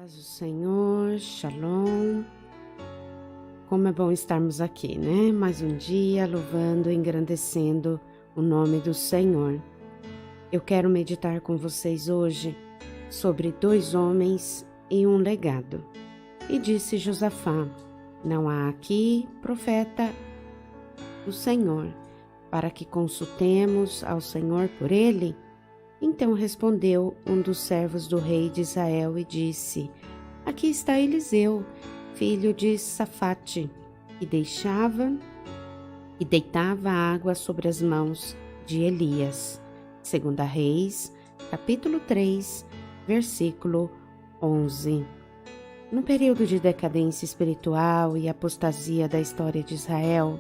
Paz do Senhor, Shalom. Como é bom estarmos aqui, né? Mais um dia louvando e engrandecendo o nome do Senhor. Eu quero meditar com vocês hoje sobre 2 homens e um legado. E disse Josafá: não há aqui profeta do Senhor, para que consultemos ao Senhor por ele? Então respondeu um dos servos do rei de Israel e disse: aqui está Eliseu, filho de Safate, que deitava água sobre as mãos de Elias. 2 Reis, capítulo 3, versículo 11. No período de decadência espiritual e apostasia da história de Israel,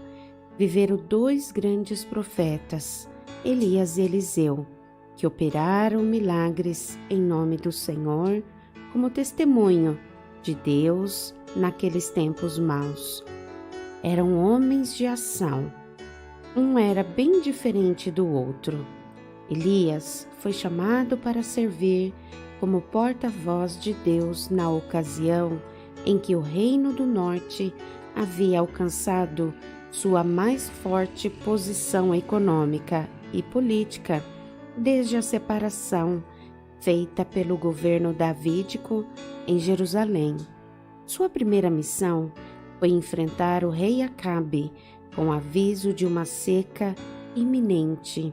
viveram 2 grandes profetas, Elias e Eliseu, que operaram milagres em nome do Senhor como testemunho de Deus naqueles tempos maus. Eram homens de ação. Um era bem diferente do outro. Elias foi chamado para servir como porta-voz de Deus na ocasião em que o Reino do Norte havia alcançado sua mais forte posição econômica e política desde a separação feita pelo governo davídico em Jerusalém. Sua primeira missão foi enfrentar o rei Acabe com aviso de uma seca iminente,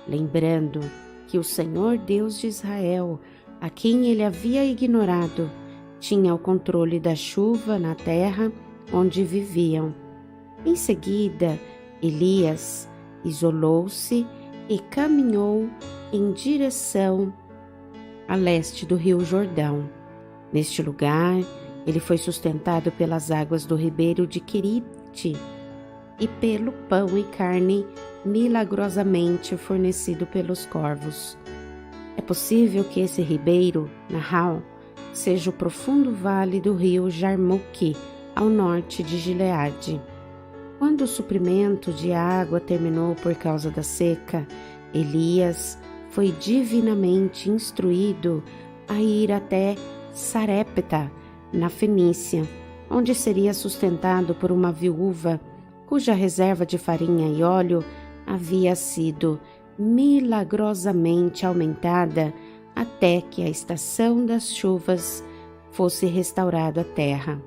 lembrando que o Senhor Deus de Israel, a quem ele havia ignorado, tinha o controle da chuva na terra onde viviam. Em seguida, Elias isolou-se e caminhou em direção a leste do rio Jordão. Neste lugar, ele foi sustentado pelas águas do ribeiro de Querite e pelo pão e carne milagrosamente fornecido pelos corvos. É possível que esse ribeiro, Nahal, seja o profundo vale do rio Jarmuque, ao norte de Gileade. Quando o suprimento de água terminou por causa da seca, Elias foi divinamente instruído a ir até Sarepta, na Fenícia, onde seria sustentado por uma viúva cuja reserva de farinha e óleo havia sido milagrosamente aumentada até que a estação das chuvas fosse restaurada à terra.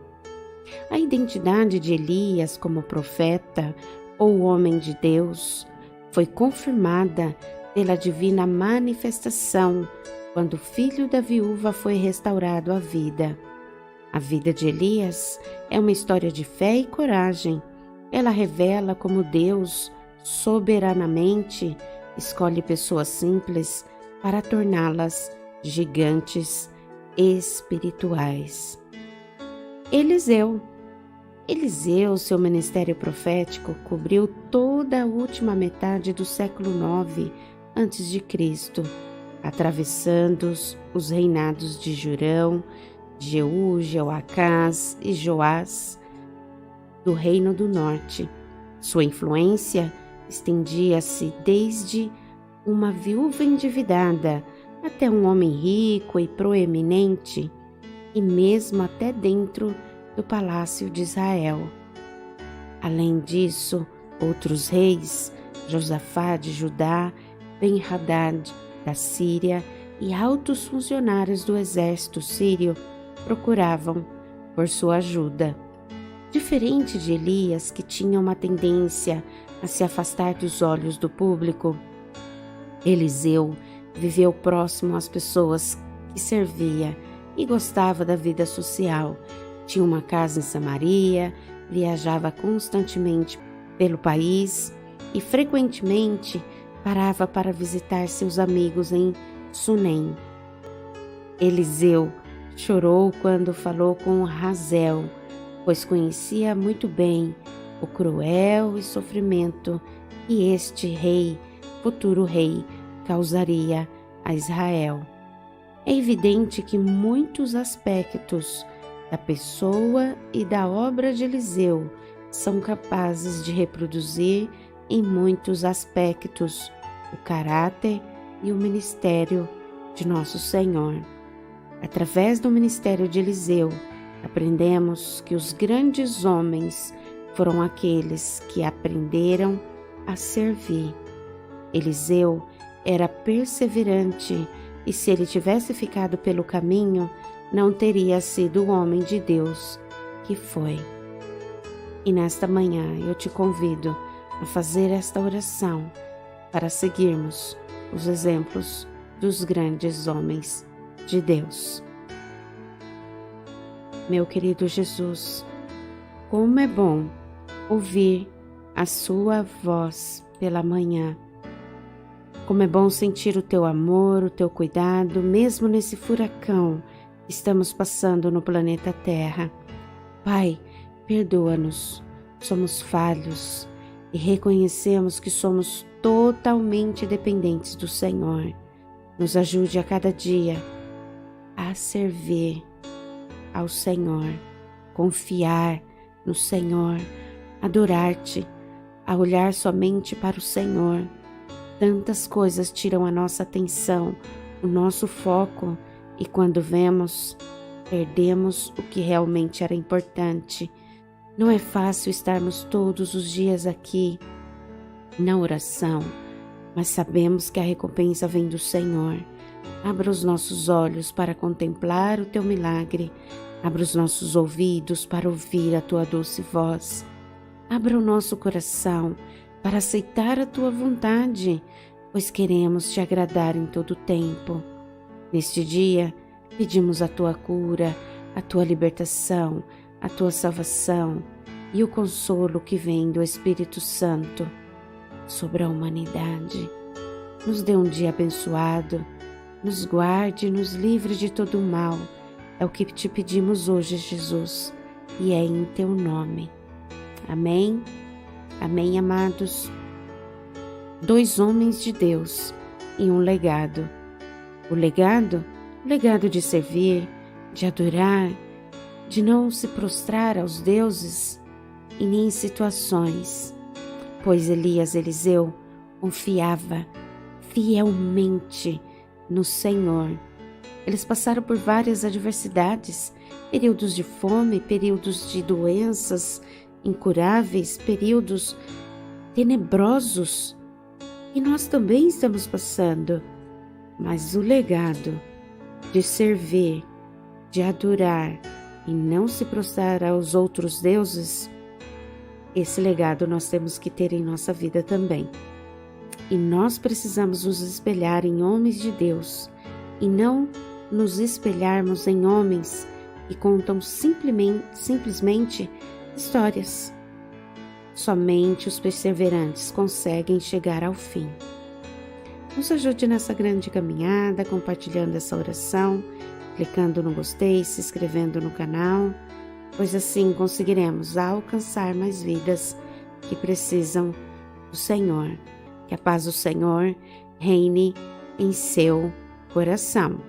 A identidade de Elias como profeta ou homem de Deus foi confirmada pela divina manifestação quando o filho da viúva foi restaurado à vida. A vida de Elias é uma história de fé e coragem. Ela revela como Deus, soberanamente, escolhe pessoas simples para torná-las gigantes espirituais. Eliseu, seu ministério profético, cobriu toda a última metade do século IX a.C., atravessando os reinados de Jorão, Jeú, Jeoacás e Joás do Reino do Norte. Sua influência estendia-se desde uma viúva endividada até um homem rico e proeminente, e mesmo até dentro do palácio de Israel. Além disso, outros reis, Josafá de Judá, Ben-Hadad da Síria e altos funcionários do exército sírio procuravam por sua ajuda. Diferente de Elias, que tinha uma tendência a se afastar dos olhos do público, Eliseu viveu próximo às pessoas que servia e gostava da vida social. Tinha uma casa em Samaria, viajava constantemente pelo país e frequentemente parava para visitar seus amigos em Sunem. Eliseu chorou quando falou com Razel, pois conhecia muito bem o cruel e sofrimento que este rei, futuro rei, causaria a Israel. É evidente que muitos aspectos da pessoa e da obra de Eliseu são capazes de reproduzir em muitos aspectos o caráter e o ministério de nosso Senhor. Através do ministério de Eliseu, aprendemos que os grandes homens foram aqueles que aprenderam a servir. Eliseu era perseverante e, se ele tivesse ficado pelo caminho, não teria sido o homem de Deus que foi. E nesta manhã eu te convido a fazer esta oração para seguirmos os exemplos dos grandes homens de Deus. Meu querido Jesus, como é bom ouvir a sua voz pela manhã. Como é bom sentir o teu amor, o teu cuidado, mesmo nesse furacão que estamos passando no planeta Terra. Pai, perdoa-nos, somos falhos e reconhecemos que somos totalmente dependentes do Senhor. Nos ajude a cada dia a servir ao Senhor, confiar no Senhor, adorar-te, a olhar somente para o Senhor. Tantas coisas tiram a nossa atenção, o nosso foco, e quando vemos, perdemos o que realmente era importante. Não é fácil estarmos todos os dias aqui na oração, mas sabemos que a recompensa vem do Senhor. Abra os nossos olhos para contemplar o teu milagre. Abra os nossos ouvidos para ouvir a tua doce voz. Abra o nosso coração para aceitar a tua vontade, pois queremos te agradar em todo o tempo. Neste dia, pedimos a tua cura, a tua libertação, a tua salvação e o consolo que vem do Espírito Santo sobre a humanidade. Nos dê um dia abençoado, nos guarde e nos livre de todo o mal. É o que te pedimos hoje, Jesus, e é em teu nome. Amém? Amém, amados? 2 homens de Deus e um legado. O legado de servir, de adorar, de não se prostrar aos deuses e nem em situações, pois Eliseu confiava fielmente no Senhor. Eles passaram por várias adversidades, períodos de fome, períodos de doenças incuráveis, períodos tenebrosos, e nós também estamos passando. Mas o legado de servir, de adorar e não se prostrar aos outros deuses, esse legado nós temos que ter em nossa vida também. E nós precisamos nos espelhar em homens de Deus e não nos espelharmos em homens que contam simplesmente histórias. Somente os perseverantes conseguem chegar ao fim. Nos ajude nessa grande caminhada, compartilhando essa oração, clicando no gostei, se inscrevendo no canal, pois assim conseguiremos alcançar mais vidas que precisam do Senhor. Que a paz do Senhor reine em seu coração.